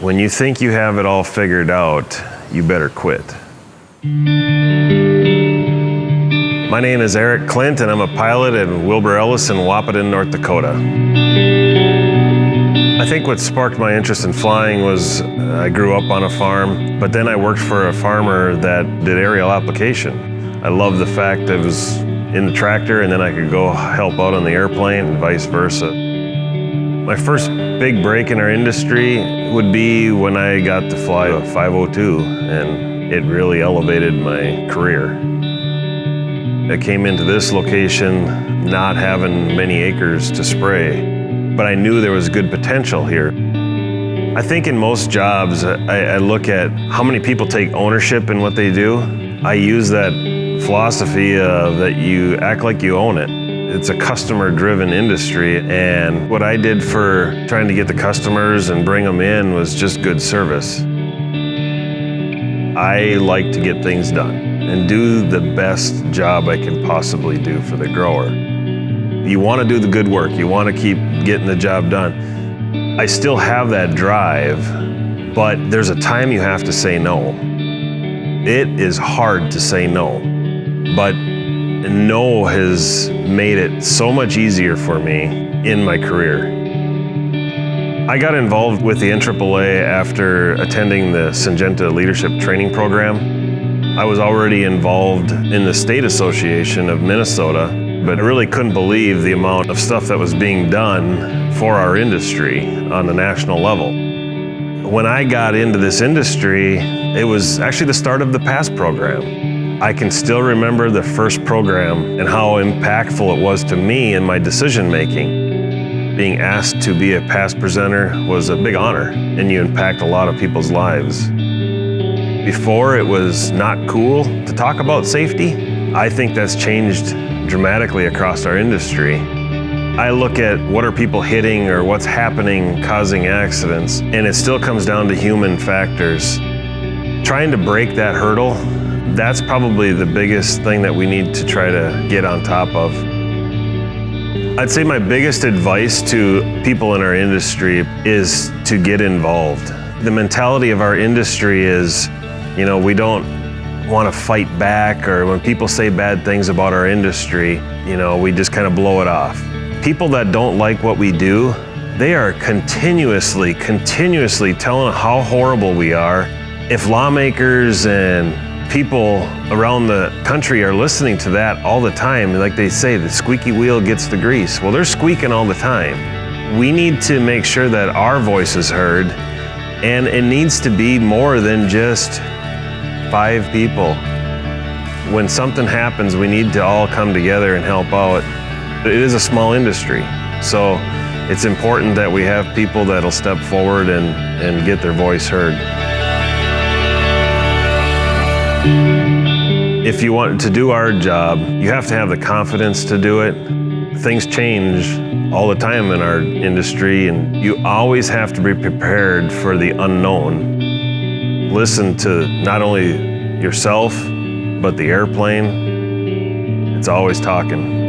When you think you have it all figured out, you better quit. My name is Klindt, and I'm a pilot at Wilbur-Ellis in Wahpeton, North Dakota. I think what sparked my interest in flying was I grew up on a farm, but then I worked for a farmer that did aerial application. I loved the fact that it was in the tractor and then I could go help out on the airplane and vice versa. My first big break in our industry would be when I got to fly a 502, and it really elevated my career. I came into this location not having many acres to spray, but I knew there was good potential here. I think in most jobs, I look at how many people take ownership in what they do. I use that philosophy that you act like you own it. It's a customer-driven industry, and what I did for trying to get the customers and bring them in was just good service. I like to get things done and do the best job I can possibly do for the grower. You want to do the good work. You want to keep getting the job done. I still have that drive, but there's a time you have to say no. It is hard to say no, but no has made it so much easier for me in my career. I got involved with the NAAA after attending the Syngenta Leadership Training Program. I was already involved in the State Association of Minnesota, but I really couldn't believe the amount of stuff that was being done for our industry on the national level. When I got into this industry, it was actually the start of the PASS program. I can still remember the first program and how impactful it was to me in my decision making. Being asked to be a PASS presenter was a big honor, and you impact a lot of people's lives. Before, it was not cool to talk about safety. I think that's changed dramatically across our industry. I look at what are people hitting or what's happening causing accidents, and it still comes down to human factors. Trying to break that hurdle, that's probably the biggest thing that we need to try to get on top of. I'd say my biggest advice to people in our industry is to get involved. The mentality of our industry is, we don't want to fight back, or when people say bad things about our industry, we just kind of blow it off. People that don't like what we do, they are continuously telling how horrible we are. If lawmakers and people around the country are listening to that all the time, like they say, the squeaky wheel gets the grease. Well, they're squeaking all the time. We need to make sure that our voice is heard, and it needs to be more than just 5 people. When something happens, we need to all come together and help out. It is a small industry, so it's important that we have people that'll step forward and get their voice heard. If you want to do our job, you have to have the confidence to do it. Things change all the time in our industry, and you always have to be prepared for the unknown. Listen to not only yourself, but the airplane. It's always talking.